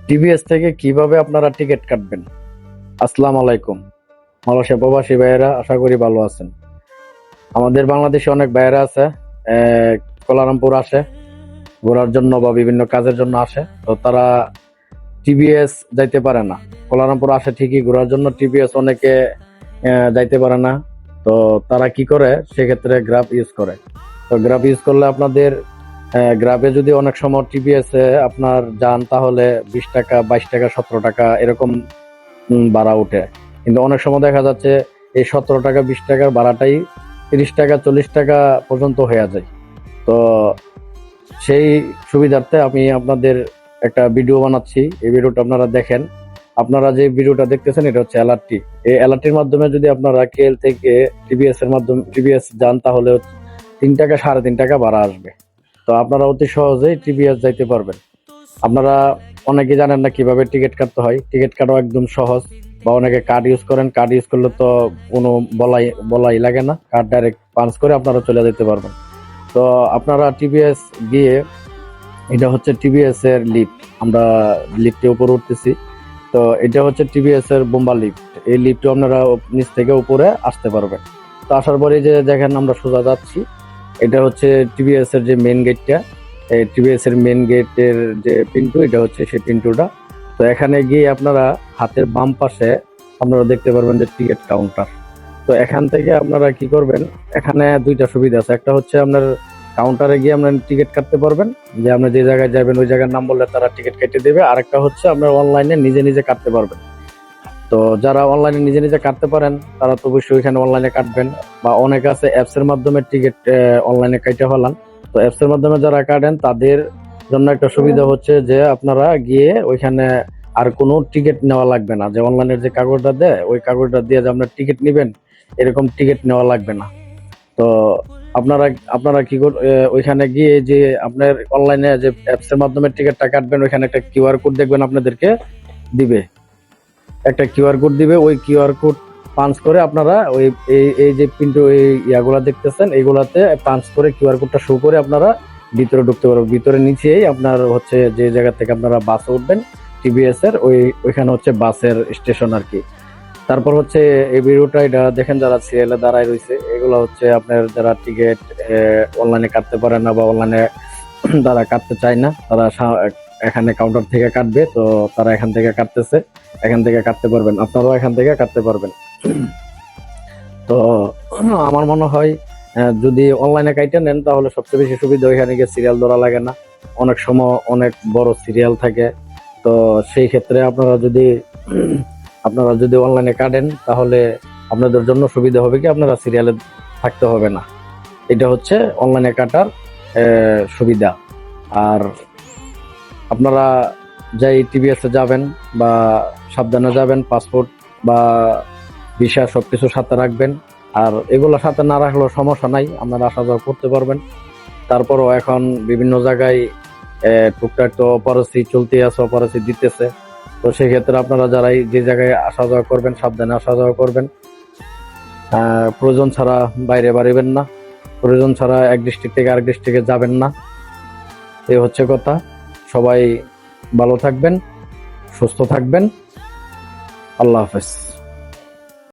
TVS থেকে কিভাবে আপনারা টিকিট কাটবেন। আসসালামু আলাইকুম। মালয়েশিয়া প্রবাসী ভাইয়েরা, আশা করি ভালো আছেন। আমাদের বাংলাদেশে অনেক ভাইয়েরা আছে, কোলালামপুর আসে ঘোরার জন্য বা বিভিন্ন কাজের জন্য আসে, তো তারা টিভিএস যাইতে পারে না। কোলালামপুর আসে ঠিকই ঘোরার জন্য, টিভিএস অনেকে যাইতে পারে না। তো তারা কি করে, সেক্ষেত্রে গ্রাব ইউজ করে। তো গ্রাব ইউজ করলে আপনাদের গ্রাবে যদি অনেক সময় টিভিএস এ আপনার যান, তাহলে 20 টাকা, 22 টাকা, 17 টাকা এরকম ভাড়া উঠে। কিন্তু অনেক সময় দেখা যাচ্ছে এই 17 টাকা, 20 টাকার ভাড়াটাই 30 টাকা, 40 টাকা পর্যন্ত হয়ে যায়। তো সেই সুবিধার্থে আমি আপনাদের একটা ভিডিও বানাচ্ছি, এই ভিডিওটা আপনারা দেখেন। আপনারা যে ভিডিওটা দেখতেছেন, এটা হচ্ছে এলআরটি। এই এলআরটির মাধ্যমে যদি আপনারা কেএল থেকে টিভিএস এর মাধ্যমে টিভিএস যান, তাহলে 3 টাকা, 3.5 টাকা ভাড়া আসবে। তো আপনারা অতি সহজেই টিভিএস যাইতে পারবেন। আপনারা অনেকে জানেন না কিভাবে টিকিট কাটতে হয়। টিকিট কাটাও একদম সহজ। বা অনেকে কার্ড ইউজ করেন, কার্ড ইউজ করলে তো কোনো বলাই লাগে না, কার্ড ডাইরেক্ট পাঞ্চ করে আপনারা চলে যেতে পারবেন। তো আপনারা টিভিএস গিয়ে, এটা হচ্ছে টিভিএস এর লিফট, আমরা লিফটে উপরে উঠতেছি। তো এটা হচ্ছে টিভিএস এর বোম্বা লিফট। এই লিফটে আপনারা নিচ থেকে উপরে আসতে পারবেন। তো আসার পরে যে দেখেন আমরা সোজা যাচ্ছি, এটা হচ্ছে টিভিএস এর যে মেইন গেটটা। এই টিভিএস এর মেইন গেটের যে পিন্টু, এটা হচ্ছে সেই পিন্টুটা। তো এখানে গিয়ে আপনারা হাতের বাম পাশে আপনারা দেখতে পারবেন যে টিকিট কাউন্টার। তো এখান থেকে আপনারা কি করবেন, এখানে দুইটা সুবিধা আছে। একটা হচ্ছে আপনার কাউন্টারে গিয়ে আপনার টিকিট কাটতে পারবেন, যে আপনি যে জায়গায় যাবেন ওই জায়গার নাম বললে তারা টিকিট কেটে দেবে। আরেকটা হচ্ছে আপনার অনলাইনে নিজে নিজে কাটতে পারবেন। তো যারা অনলাইনে নিজে নিজে কাটতে পারেন, তারা তো অবশ্যই এখানে অনলাইনে কাটবেন। বা অনেক আছে অ্যাপস এর মাধ্যমে টিকিট অনলাইনে কাটতে ফেলান। তো অ্যাপস এর মাধ্যমে যারা কাটেন, তাদের জন্য একটা সুবিধা হচ্ছে যে আপনারা গিয়ে ওইখানে আর কোনো টিকিট নেওয়া লাগবে না। যে অনলাইনের যে কাগজটা দেয়, ওই কাগজটা দিয়ে যে আপনার টিকিট নেবেন, এরকম টিকিট নেওয়া লাগবে না। তো আপনারা আপনারা কি ওইখানে গিয়ে যে আপনার অনলাইনে যে অ্যাপস এর মাধ্যমে টিকিটটা কাটবেন, ওইখানে একটা কিউআর কোড দেখবেন আপনাদেরকে দিবে। একটা কিউআর কোড দিবে, ওই কিউআর কোড পাঞ্চ করে আপনারা ওই এই যে পিন্টু এই ইয়াগুলা দেখতেছেন, এইগুলাতে পাঞ্চ করে কিউআর কোডটা শো করে আপনারা ভিতরে ঢুকতে পারবেন। ভিতরে নিচেই আপনার হচ্ছে যে জায়গা থেকে আপনারা বাসে উঠবেন, টিভিএস এর ওইখানে হচ্ছে বাসের স্টেশন আর কি। তারপর হচ্ছে এই ভিডিওটা, এটা দেখেন যারা সিরিয়ালে দাঁড়ায় রয়েছে, এগুলো হচ্ছে আপনার যারা টিকিট অনলাইনে কাটতে পারে না বা অনলাইনে তারা কাটতে চায় না, তারা এখানে কাউন্টার থেকে কাটবে। তো তারা এখান থেকে কাটতেছে, এখান থেকে কাটতে পারবেন, আপনারাও এখান থেকে কাটতে পারবেন। তো আমার মনে হয় যদি অনলাইনে কাইটে নেন, তাহলে সবচেয়ে বেশি সুবিধা, ওইখানে গিয়ে সিরিয়াল ধরা লাগে না। অনেক সময় অনেক বড় সিরিয়াল থাকে। তো সেই ক্ষেত্রে আপনারা যদি অনলাইনে কাটেন, তাহলে আপনাদের জন্য সুবিধা হবে কি, আপনারা সিরিয়ালে থাকতে হবে না। এটা হচ্ছে অনলাইনে কাটার সুবিধা। আর আপনারা যাই টিভিএস এ যাবেন বা সাবধানে যাবেন, পাসপোর্ট বা ভিসা সবকিছু সাথে রাখবেন। আর এগুলো সাথে না রাখলেও সমস্যা নাই, আপনারা আসা যাওয়া করতে পারবেন। তারপরও এখন বিভিন্ন জায়গায় টুকটাক তো অপারেশন চলতে আছে, অপারেশন দিতেছে। তো সেক্ষেত্রে আপনারা যারাই যে জায়গায় আসা যাওয়া করবেন, সাবধানে আসা যাওয়া করবেন। প্রয়োজন ছাড়া বাইরে বাড়িবেন না, প্রয়োজন ছাড়া এক ডিস্ট্রিক্ট থেকে আরেক ডিস্ট্রিক্টে যাবেন না। এই হচ্ছে কথা। সবাই ভালো থাকবেন, সুস্থ থাকবেন। আল্লাহ হাফেজ।